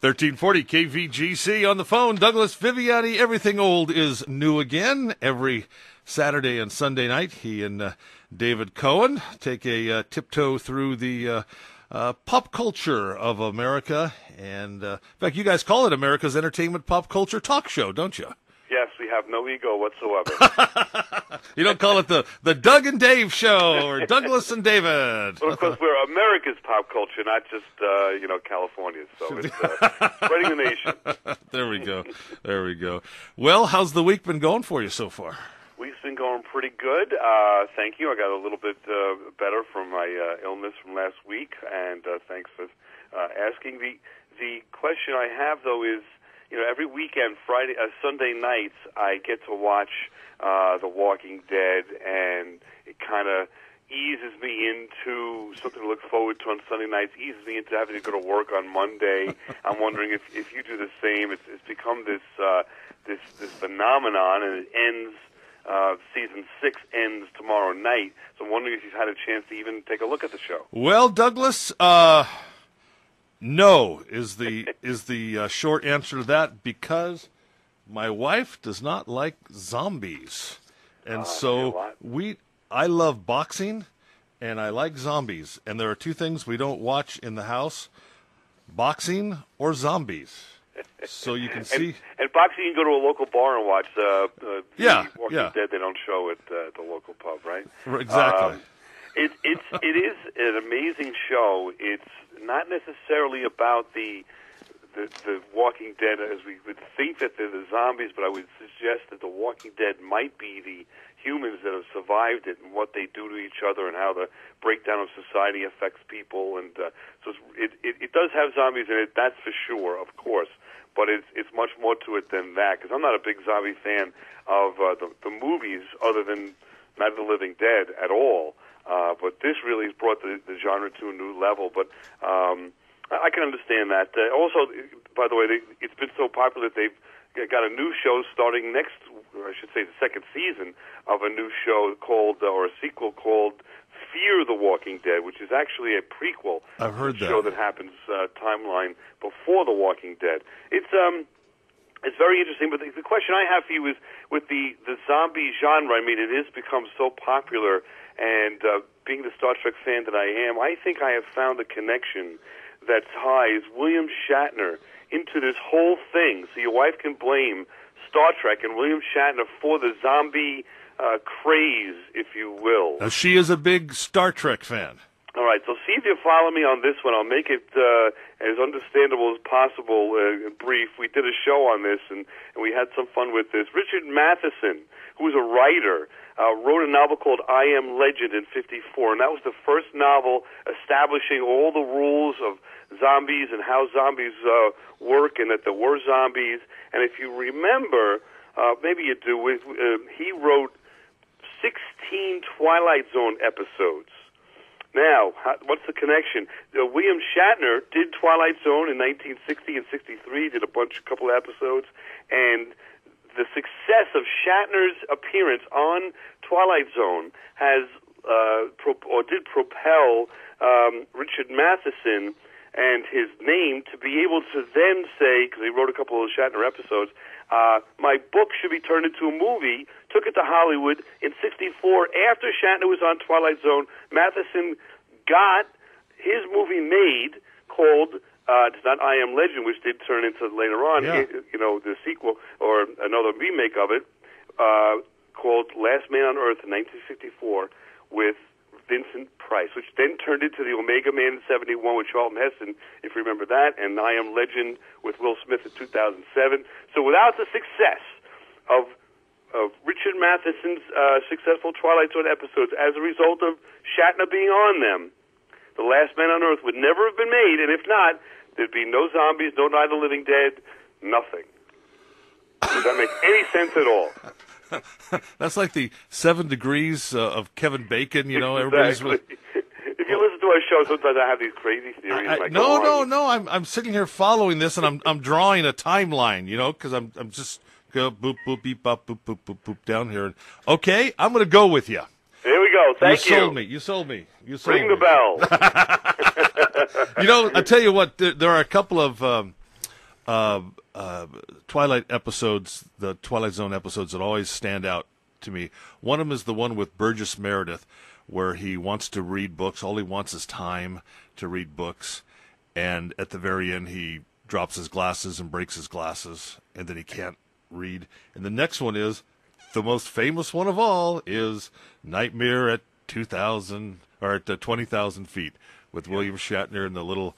1340 KVGC on the phone. Douglas Viviani. Everything old is new again. Every Saturday and Sunday night, he and David Cohen take a tiptoe through the pop culture of America. And in fact, you guys call it America's Entertainment Pop Culture Talk Show, don't you? Yes, we have no ego whatsoever. You don't call it the Doug and Dave Show or Douglas and David. Well, of course, we're America's pop culture, not just, California's. So it's spreading the nation. There we go. There we go. Well, how's the week been going for you so far? Week's been going pretty good. Thank you. I got a little bit better from my illness from last week, and thanks for asking. The question I have, though, is, every weekend, Sunday nights, I get to watch The Walking Dead, and it kind of eases me into something to look forward to on Sunday nights, eases me into having to go to work on Monday. I'm wondering if you do the same. It's become this phenomenon, and it ends. Season 6 ends tomorrow night, so I'm wondering if you've had a chance to even take a look at the show. Well, Douglas, no is the short answer to that, because my wife does not like zombies, and so I love boxing and I like zombies, and there are two things we don't watch in the house: boxing or zombies. So you can see. And boxing, you can go to a local bar and watch Walking Dead. They don't show it at the local pub, right? Exactly. It is an amazing show. It's not necessarily about the Walking Dead as we would think that they're the zombies, but I would suggest that the Walking Dead might be the humans that have survived it and what they do to each other and how the breakdown of society affects people. And so it does have zombies in it, that's for sure, of course. But it's much more to it than that, because I'm not a big zombie fan of the movies other than Night of the Living Dead at all. But this really has brought the genre to a new level. But I can understand that. Also, by the way, it's been so popular that they've got a new show starting next, or I should say the second season of a new show called, or a sequel called Fear the Walking Dead, which is actually a prequel. I've heard that. Show that happens timeline before The Walking Dead. It's very interesting, but the question I have for you is, with the zombie genre, I mean, it has become so popular, and being the Star Trek fan that I am, I think I have found a connection that ties William Shatner into this whole thing. So your wife can blame Star Trek and William Shatner for the zombie craze, if you will. Now, she is a big Star Trek fan. All right, so see if you follow me on this one. I'll make it as understandable as possible, brief. We did a show on this, and we had some fun with this. Richard Matheson, who's a writer, wrote a novel called I Am Legend in '54, and that was the first novel establishing all the rules of zombies and how zombies work, and that there were zombies. And if you remember, maybe you do, he wrote 16 Twilight Zone episodes. Now, what's the connection? William Shatner did Twilight Zone in 1960 and '63, did a couple of episodes, and the success of Shatner's appearance on Twilight Zone has did propel Richard Matheson and his name to be able to then say, because he wrote a couple of Shatner episodes, my book should be turned into a movie. Took it to Hollywood in '64. After Shatner was on Twilight Zone, Matheson got his movie made called, it's not I Am Legend, which did turn into later on, the sequel or another remake of it, called Last Man on Earth in 1964 with Vincent Price, which then turned into the Omega Man in '71 with Charlton Heston, if you remember that, and I Am Legend with Will Smith in 2007. So without the success of Richard Matheson's successful Twilight Zone episodes, as a result of Shatner being on them, The Last Man on Earth would never have been made, and if not, there'd be no zombies, no Night of the Living Dead, nothing. Does that make any sense at all? That's like the 7 Degrees of Kevin Bacon, Exactly. Everybody's. If you listen to our show, sometimes I have these crazy theories. No. I'm sitting here following this, and I'm drawing a timeline, because I'm just go boop boop beep bop boop boop boop boop down here. Okay, I'm going to go with you. There we go. Thank you. You sold me. Ring the bell. I tell you what, there are a couple of Twilight episodes, the Twilight Zone episodes that always stand out to me. One of them is the one with Burgess Meredith, where he wants to read books. All he wants is time to read books. And at the very end, he drops his glasses and breaks his glasses, and then he can't read. And the next one is, the most famous one of all, is Nightmare at 2,000, or at 20,000 feet, with William Shatner and the little,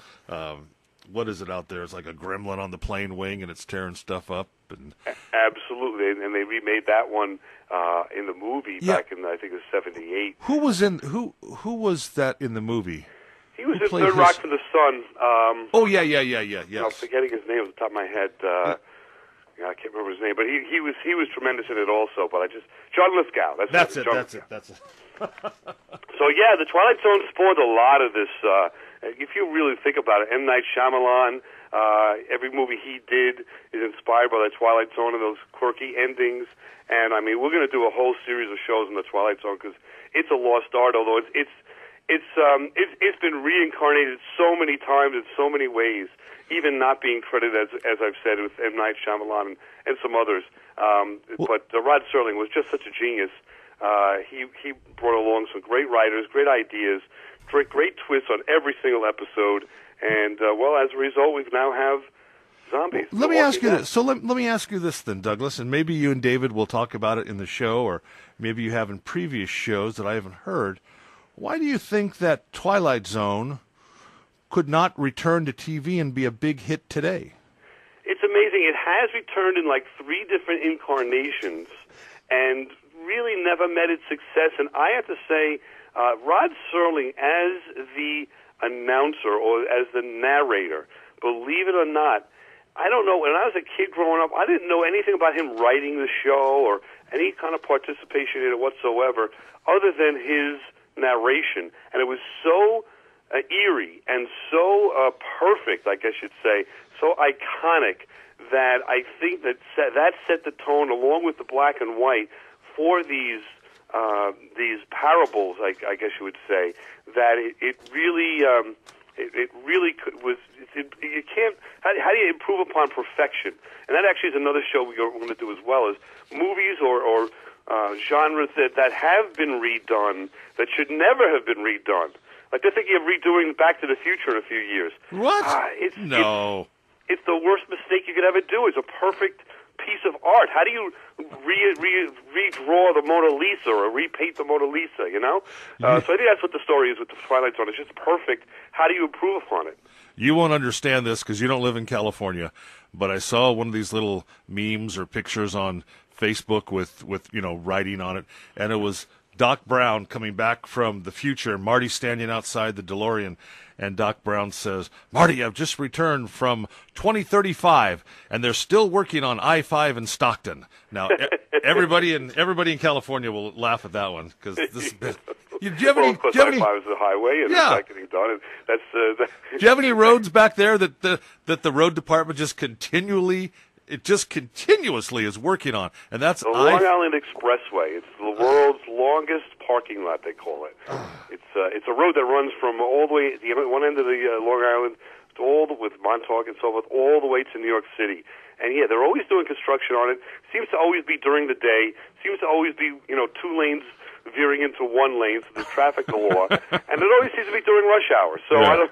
what is it out there? It's like a gremlin on the plane wing, and it's tearing stuff up. And absolutely, and they remade that one in the movie back in, I think it was 78. Who was that in the movie? He was in Third Rock from the Sun. Yeah. I'm forgetting his name off the top of my head. I can't remember his name, but he was tremendous in it also. But John Lithgow. That's it. So yeah, the Twilight Zone spawned a lot of this. If you really think about it, M. Night Shyamalan, every movie he did is inspired by the Twilight Zone and those quirky endings. And I mean, we're going to do a whole series of shows on the Twilight Zone because it's a lost art. Although it's been reincarnated so many times in so many ways, even not being credited as I've said with M. Night Shyamalan and some others. But Rod Serling was just such a genius. He brought along some great writers, great ideas, great twists on every single episode, and as a result, we now have zombies. Let me ask you this. So let me ask you this then, Douglas, and maybe you and David will talk about it in the show, or maybe you have in previous shows that I haven't heard. Why do you think that Twilight Zone could not return to TV and be a big hit today? It's amazing. It has returned in like 3 different incarnations, and really never met its success. And I have to say, Rod Serling as the announcer or as the narrator, believe it or not, I don't know, when I was a kid growing up, I didn't know anything about him writing the show or any kind of participation in it whatsoever other than his narration. And it was so eerie and so perfect, I guess you'd say, so iconic that I think that set the tone along with the black and white for these parables, I guess you would say, that it really was. You can't. How do you improve upon perfection? And that actually is another show we're going to do as well, is movies or genres that have been redone that should never have been redone. Like they're thinking of redoing Back to the Future in a few years. What? It's the worst mistake you could ever do. It's a perfect piece of art. How do you redraw the Mona Lisa or repaint the Mona Lisa, you know? So I think that's what the story is with the Twilight Zone. It's just perfect. How do you improve upon it? You won't understand this because you don't live in California, but I saw one of these little memes or pictures on Facebook with writing on it, and it was Doc Brown coming back from the future, Marty standing outside the DeLorean, and Doc Brown says, "Marty, I've just returned from 2035, and they're still working on I-5 in Stockton." Now, everybody in California will laugh at that one because this. Do you have any? Of course, I-5 is the highway, and it's not getting done. And that's. Do you have any roads back there that the road department just continuously is working on? And that's the Long Island Expressway. It's the world's longest parking lot, they call it. It's a road that runs from all the way the one end of the Long Island to with Montauk and so forth, all the way to New York City. And yeah, they're always doing construction on it. Seems to always be during the day. Seems to always be 2 lanes veering into 1 lane, so there's traffic galore. And it always seems to be during rush hour. So I don't.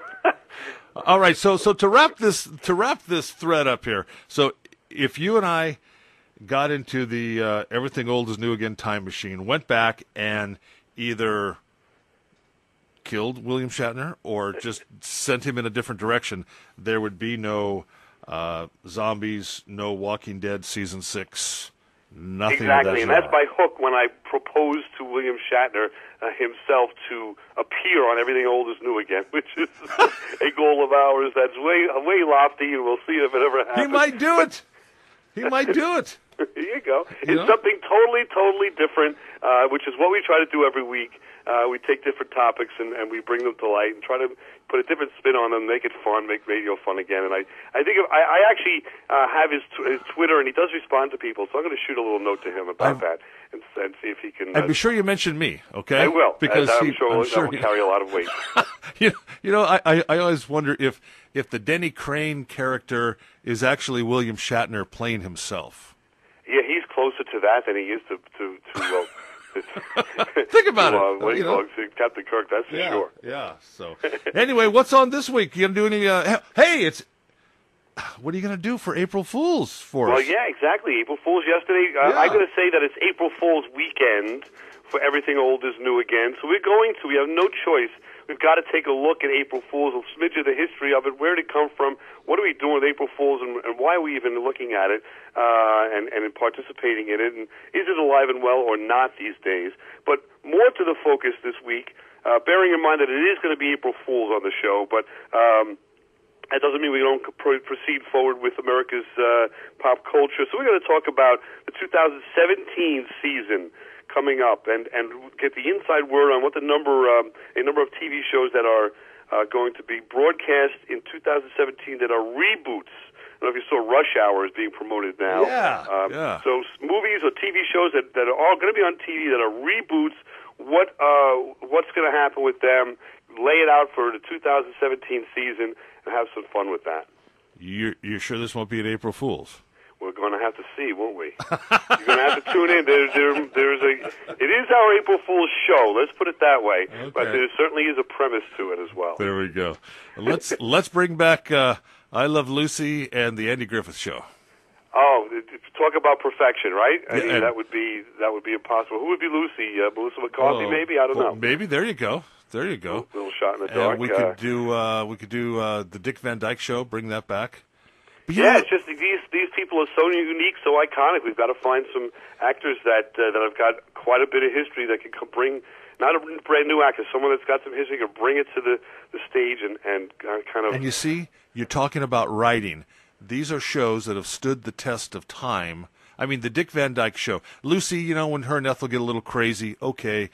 All right, so to wrap this thread up here. So if you and I got into the Everything Old is New Again time machine, went back and either killed William Shatner or just sent him in a different direction, there would be no zombies, no Walking Dead season 6, nothing. Exactly, and that's by hook when I proposed to William Shatner himself to appear on Everything Old is New Again, which is a goal of ours that's way lofty, and we'll see if it ever happens. He might do it. He might do it. There you go. It's something totally different, which is what we try to do every week. We take different topics and we bring them to light and try to put a different spin on them, make it fun, make radio fun again. And I think I actually have his Twitter, and he does respond to people, so I'm going to shoot a little note to him about that and see if he can. And be sure you mention me, okay? I will, because I'm sure that will carry a lot of weight. you know, I always wonder if the Denny Crane character is actually William Shatner playing himself. Yeah, he's closer to that than he is to think about it. Captain Kirk, that's for sure. Yeah. So, anyway, what's on this week? You gonna do any? Hey, what are you gonna do for April Fools for us? Well, yeah, exactly. April Fools yesterday. I'm going to say that it's April Fools weekend for Everything Old is New Again. So we have no choice. We've got to take a look at April Fools, a smidge of the history of it. Where did it come from? What are we doing with April Fools, and why are we even looking at it and participating in it? And is it alive and well or not these days? But more to the focus this week, bearing in mind that it is going to be April Fools on the show, but that doesn't mean we don't proceed forward with America's pop culture. So we're going to talk about the 2017 season coming up and get the inside word on what a number of TV shows that are going to be broadcast in 2017 that are reboots. I don't know if you saw Rush Hour is being promoted now. Yeah. So movies or TV shows that are all going to be on TV that are reboots, what's going to happen with them, lay it out for the 2017 season, and have some fun with that. You're sure this won't be an April Fool's? We're going to have to see, won't we? You're going to have to tune in. It is our April Fool's show. Let's put it that way. Okay. But there certainly is a premise to it as well. There we go. Let's bring back I Love Lucy and the Andy Griffith Show. Oh, talk about perfection, right? I mean, that would be impossible. Who would be Lucy? Melissa McCarthy, maybe? I don't know. Maybe. There you go. A little shot in the dark. And we could do the Dick Van Dyke Show. Bring that back. Yeah, it's just these people are so unique, so iconic. We've got to find some actors that have got quite a bit of history that can bring, not a brand new actor, someone that's got some history, can bring it to the stage and kind of. And you see, you're talking about writing. These are shows that have stood the test of time. I mean, the Dick Van Dyke Show. Lucy, when her and Ethel get a little crazy, okay.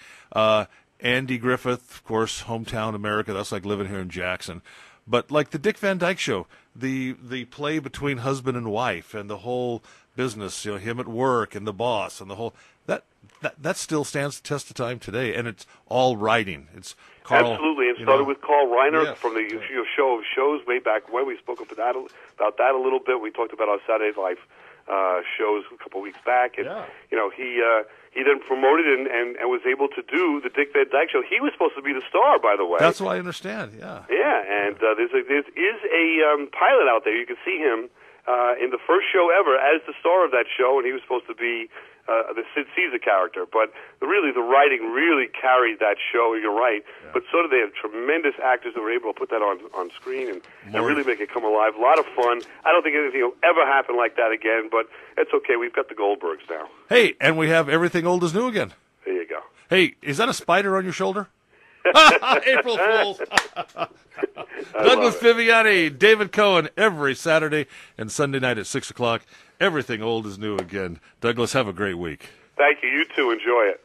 Andy Griffith, of course, hometown America. That's like living here in Jackson. But like the Dick Van Dyke Show, the play between husband and wife and the whole business, him at work and the boss and the whole that still stands the test of time today, and it's all writing. It's Carl. Absolutely, it started with Carl Reiner from the show of shows way back when. We spoke about that a little bit. We talked about our Saturday Night Live shows a couple of weeks back, and he then promoted and was able to do the Dick Van Dyke Show. He was supposed to be the star, by the way. That's what I understand. Yeah. Yeah, and there is a pilot out there. You can see him in the first show ever as the star of that show, and he was supposed to be the Sid Caesar character. But the writing really carried that show. You're right. Yeah. But so did they have tremendous actors that were able to put that on screen and really make it come alive. A lot of fun. I don't think anything will ever happen like that again, but it's okay. We've got the Goldbergs now. Hey, and we have Everything Old is New again. There you go. Hey, is that a spider on your shoulder? April Fools. Douglas Viviani, David Cohen, every Saturday and Sunday night at 6 o'clock. Everything Old is New again. Douglas, have a great week. Thank you. You too. Enjoy it.